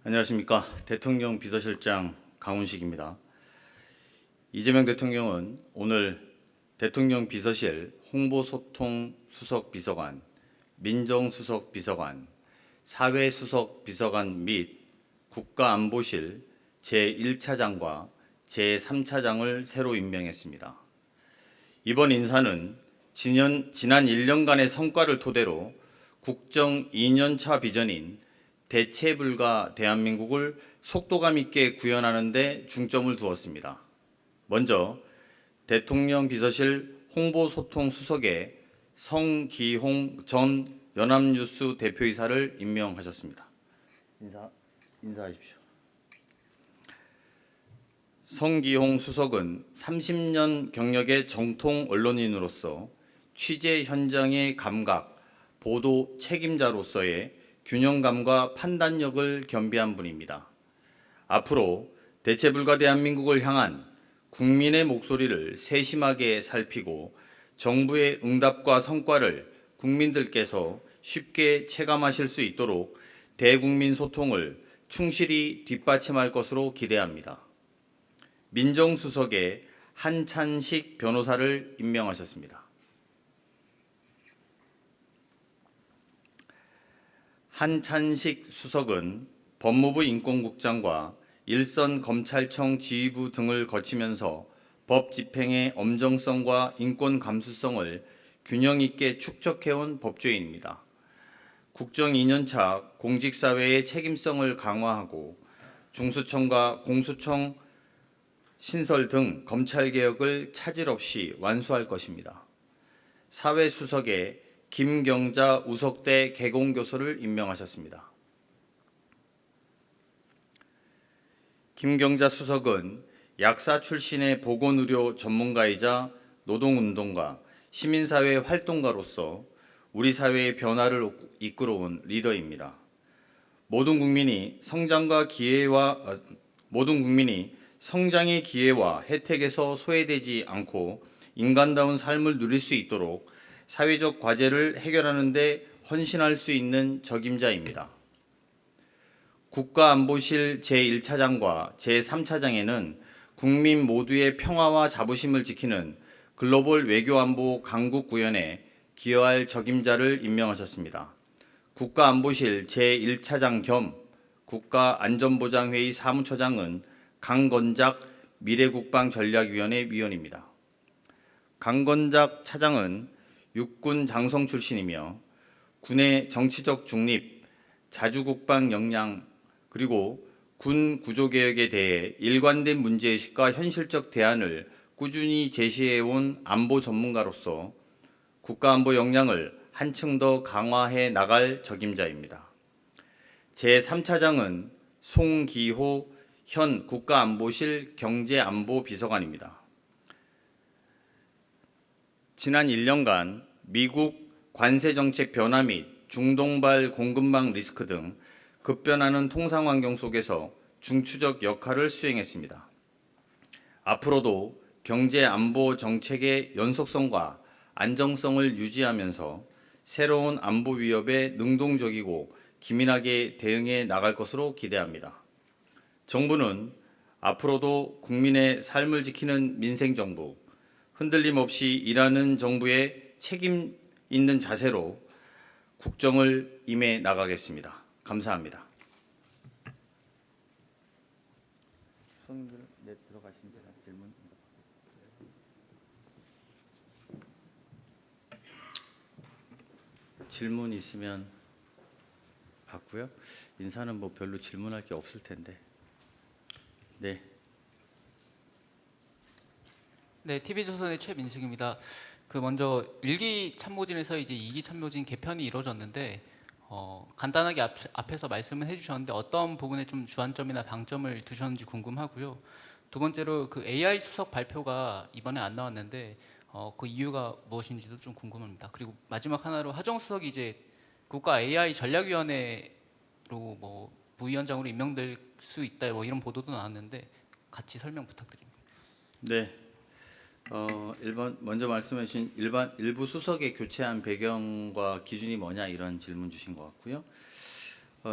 안녕하십니까. 대통령 비서실장 강훈식입니다. 이재명 대통령은 오늘 대통령 비서실 홍보소통 수석 비서관, 민정수석 비서관, 사회수석 비서관 및 국가안보실 제1차장과 제3차장을 새로 임명했습니다. 이번 인사는 지난 1년간의 성과를 토대로 국정 2년차 비전인 대체불가 대한민국을 속도감 있게 구현하는 데 중점을 두었습니다. 먼저 대통령 비서실 홍보소통 수석에 성기홍 전 연합뉴스 대표이사를 임명하셨습니다. 인사하십시오. 성기홍 수석은 30년 경력의 정통 언론인으로서 취재 현장의 감각, 보도 책임자로서의 균형감과 판단력을 겸비한 분입니다. 앞으로 대체불가 대한민국을 향한 국민의 목소리를 세심하게 살피고 정부의 응답과 성과를 국민들께서 쉽게 체감하실 수 있도록 대국민 소통을 충실히 뒷받침할 것으로 기대합니다. 민정수석에 한찬식 변호사를 임명하셨습니다. 한찬식 수석은 법무부 인권국장과 일선검찰청 지휘부 등을 거치면서 법 집행의 엄정성과 인권 감수성을 균형 있게 축적해온 법조인입니다. 국정 2년차 공직사회의 책임성을 강화하고 중수청과 공수청 신설 등 검찰개혁을 차질 없이 완수할 것입니다. 사회수석에 김경자 우석대 개공교수를 임명하셨습니다. 김경자 수석은 약사 출신의 보건의료 전문가이자 노동운동가, 시민사회 활동가로서 우리 사회의 변화를 이끌어온 리더입니다. 모든 국민이 성장의 기회와 혜택에서 소외되지 않고 인간다운 삶을 누릴 수 있도록 사회적 과제를 해결하는 데 헌신할 수 있는 적임자입니다. 국가안보실 제1차장과 제3차장에는 국민 모두의 평화와 자부심을 지키는 글로벌 외교안보 강국 구현에 기여할 적임자를 임명하셨습니다. 국가안보실 제1차장 겸 국가안전보장회의 사무처장은 강건작 미래국방전략위원회 위원입니다. 강건작 차장은 육군 장성 출신이며 군의 정치적 중립, 자주국방 역량, 그리고 군 구조개혁에 대해 일관된 문제의식과 현실적 대안을 꾸준히 제시해온 안보 전문가로서 국가안보 역량을 한층 더 강화해 나갈 적임자입니다. 제3차장은 송기호 현 국가안보실 경제안보비서관입니다. 지난 1년간 미국 관세정책 변화 및 중동발 공급망 리스크 등 급변하는 통상환경 속에서 중추적 역할을 수행했습니다. 앞으로도 경제안보 정책의 연속성과 안정성을 유지하면서 새로운 안보 위협에 능동적이고 기민하게 대응해 나갈 것으로 기대합니다. 정부는 앞으로도 국민의 삶을 지키는 민생정부, 흔들림 없이 일하는 정부의 책임 있는 자세로 국정을 임해 나가겠습니다. 감사합니다. 질문 있으면 받고요. 인사는 뭐 별로 질문할 게 없을 텐데. 네. 네, TV조선의 최민식입니다. 먼저 1기 참모진에서 이제 2기 참모진 개편이 이루어졌는데 간단하게 앞에서 말씀을 해주셨는데 어떤 부분에 좀 주안점이나 방점을 두셨는지 궁금하고요. 두 번째로 그 AI 수석 발표가 이번에 안 나왔는데 그 이유가 무엇인지도 좀 궁금합니다. 그리고 마지막 하나로 하정 수석이 이제 국가 AI 전략위원회로 뭐 부위원장으로 임명될 수 있다 뭐 이런 보도도 나왔는데 같이 설명 부탁드립니다. 네. 먼저 말씀해 주신 일부 수석의 교체한 배경과 기준이 뭐냐 이런 질문 주신 것 같고요.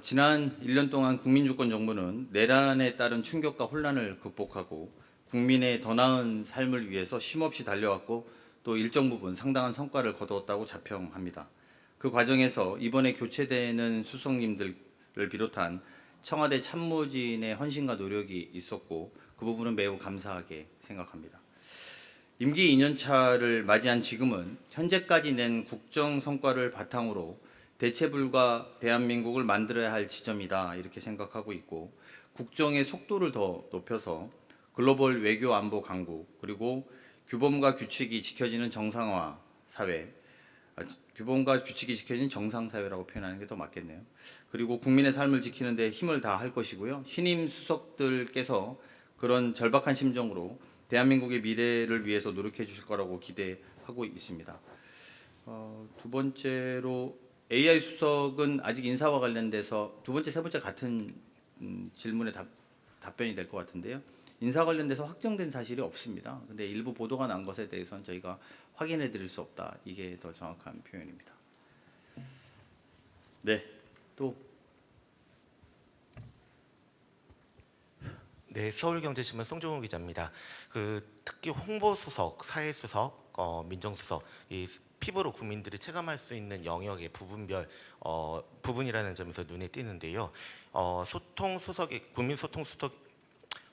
지난 1년 동안 국민주권 정부는 내란에 따른 충격과 혼란을 극복하고 국민의 더 나은 삶을 위해서 쉼없이 달려왔고 또 일정 부분 상당한 성과를 거두었다고 자평합니다. 그 과정에서 이번에 교체되는 수석님들을 비롯한 청와대 참모진의 헌신과 노력이 있었고 그 부분은 매우 감사하게 생각합니다. 임기 2년차를 맞이한 지금은 현재까지 낸 국정 성과를 바탕으로 대체불가 대한민국을 만들어야 할 지점이다 이렇게 생각하고 있고 국정의 속도를 더 높여서 글로벌 외교 안보 강국 그리고 규범과 규칙이 지켜지는 정상화 사회 규범과 규칙이 지켜진 정상사회라고 표현하는 게 더 맞겠네요. 그리고 국민의 삶을 지키는 데 힘을 다할 것이고요. 신임 수석들께서 그런 절박한 심정으로 대한민국의 미래를 위해서 노력해 주실 거라고 기대하고 있습니다. 두 번째로 AI 수석은 아직 인사와 관련돼서 두 번째, 세 번째 같은 질문에 답변이 될 것 같은데요. 인사 관련돼서 확정된 사실이 없습니다. 근데 일부 보도가 난 것에 대해서는 저희가 확인해 드릴 수 없다. 이게 더 정확한 표현입니다. 네, 또 네, 서울경제신문 송종훈 기자입니다. 특히 홍보수석, 사회수석, 민정수석, 이 피부로 국민들이 체감할 수 있는 영역의 부분별 부분이라는 점에서 눈에 띄는데요. 국민소통수석,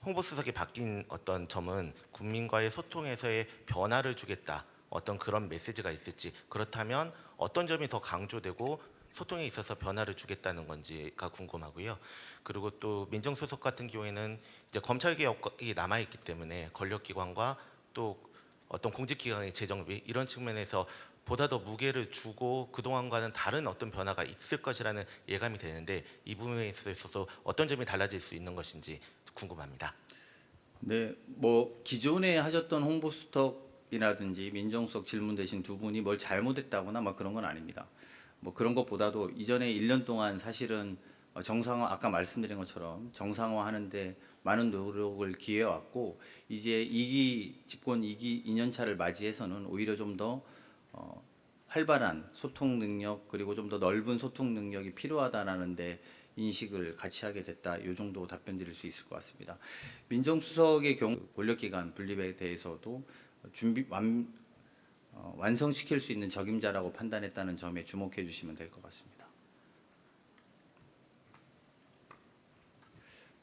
홍보수석이 바뀐 어떤 점은 국민과의 소통에서의 변화를 주겠다. 어떤 그런 메시지가 있을지, 그렇다면 어떤 점이 더 강조되고 소통에 있어서 변화를 주겠다는 건지가 궁금하고요. 그리고 또 민정수석 같은 경우에는 이제 검찰개혁이 남아있기 때문에 권력기관과 또 어떤 공직기관의 재정비 이런 측면에서 보다 더 무게를 주고 그동안과는 다른 어떤 변화가 있을 것이라는 예감이 되는데 이 부분에 있어서 어떤 점이 달라질 수 있는 것인지 궁금합니다. 네, 뭐 기존에 하셨던 홍보수석이라든지 민정수석 질문 대신 두 분이 뭘 잘못했다거나 막 그런 건 아닙니다. 뭐 그런 것보다도 이전에 1년 동안 사실은 정상화 아까 말씀드린 것처럼 정상화하는데 많은 노력을 기해왔고 이제 2기 집권 2년 차를 맞이해서는 오히려 좀 더 활발한 소통 능력 그리고 좀 더 넓은 소통 능력이 필요하다라는데 인식을 같이 하게 됐다. 이 정도 답변 드릴 수 있을 것 같습니다. 민정수석의 경우 권력기관 분립에 대해서도 완성시킬 수 있는 적임자라고 판단했다는 점에 주목해 주시면 될 것 같습니다.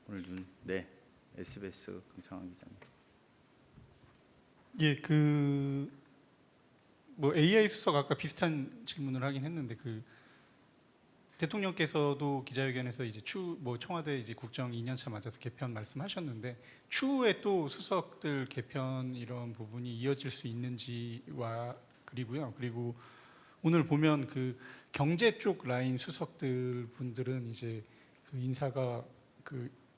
오늘 네, SBS 강창환 기자입니다. 예, 뭐 AI 수석 아까 비슷한 질문을 하긴 했는데 대통령께서도 기자회견에서 이제 청와대 이제 국정 2년차 맞아서 개편 말씀하셨는데 추후에 또 수석들 개편 이런 부분이 이어질 수 있는지와 그리고 오늘 보면 경제 쪽 라인 수석들 분들은 이제 인사가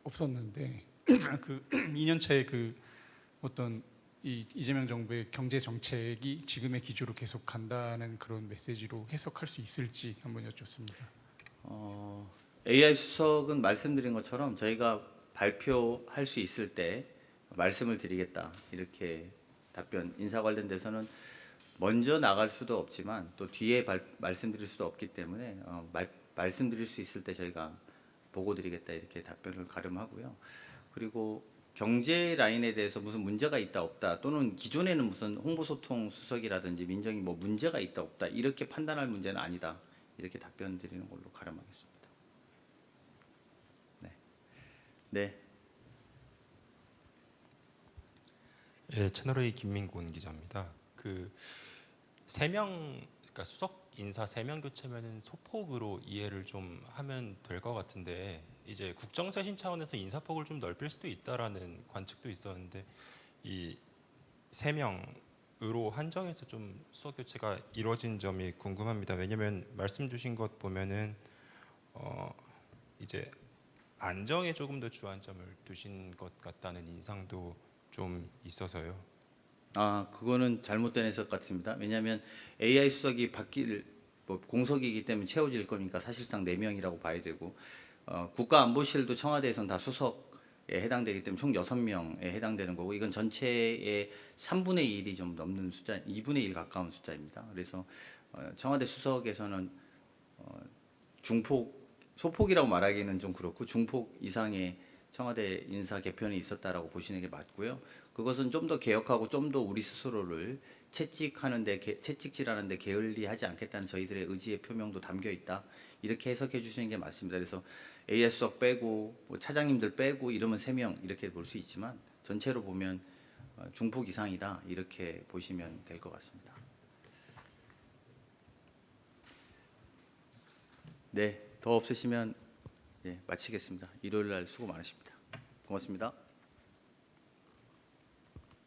없었는데 2년차에 어떤 이재명 정부의 경제 정책이 지금의 기조로 계속 간다는 그런 메시지로 해석할 수 있을지 한번 여쭙습니다. AI 수석은 말씀드린 것처럼 저희가 발표할 수 있을 때 말씀을 드리겠다 이렇게 답변 인사 관련돼서는 먼저 나갈 수도 없지만 또 뒤에 말씀드릴 수도 없기 때문에 말씀드릴 수 있을 때 저희가 보고 드리겠다 이렇게 답변을 가름하고요. 그리고 경제 라인에 대해서 무슨 문제가 있다 없다 또는 기존에는 무슨 홍보소통 수석이라든지 민정이 뭐 문제가 있다 없다 이렇게 판단할 문제는 아니다 이렇게 답변 드리는 걸로 가름하겠습니다. 네, 네. 예, 채널A 김민곤 기자입니다. 그러니까 수석 인사 3명 교체면은 소폭으로 이해를 좀 하면 될 것 같은데 이제 국정쇄신 차원에서 인사폭을 좀 넓힐 수도 있다라는 관측도 있었는데 이 3명으로 한정해서 좀 수석 교체가 이루어진 점이 궁금합니다. 왜냐하면 말씀 주신 것 보면은 이제 안정에 조금 더 주안점을 두신 것 같다는 인상도 좀 있어서요. 그거는 잘못된 해석 같습니다. 왜냐하면 AI 수석이 공석이기 때문에 채워질 거니까 사실상 4명이라고 봐야 되고 국가안보실도 청와대에서는 다 수석에 해당되기 때문에 총 6명에 해당되는 거고 이건 전체의 3분의 1이 좀 넘는 숫자, 2분의 1 가까운 숫자입니다. 그래서 청와대 수석에서는 중폭 소폭이라고 말하기는 좀 그렇고 중폭 이상의 청와대 인사 개편이 있었다라고 보시는 게 맞고요. 그것은 좀 더 개혁하고 좀 더 우리 스스로를 채찍질하는데 게을리하지 않겠다는 저희들의 의지의 표명도 담겨 있다. 이렇게 해석해 주시는 게 맞습니다. 그래서 AS석 빼고 뭐 차장님들 빼고 이러면 3명 이렇게 볼 수 있지만 전체로 보면 중폭 이상이다 이렇게 보시면 될 것 같습니다. 네, 더 없으시면 마치겠습니다. 일요일 날 수고 많으십니다. 고맙습니다.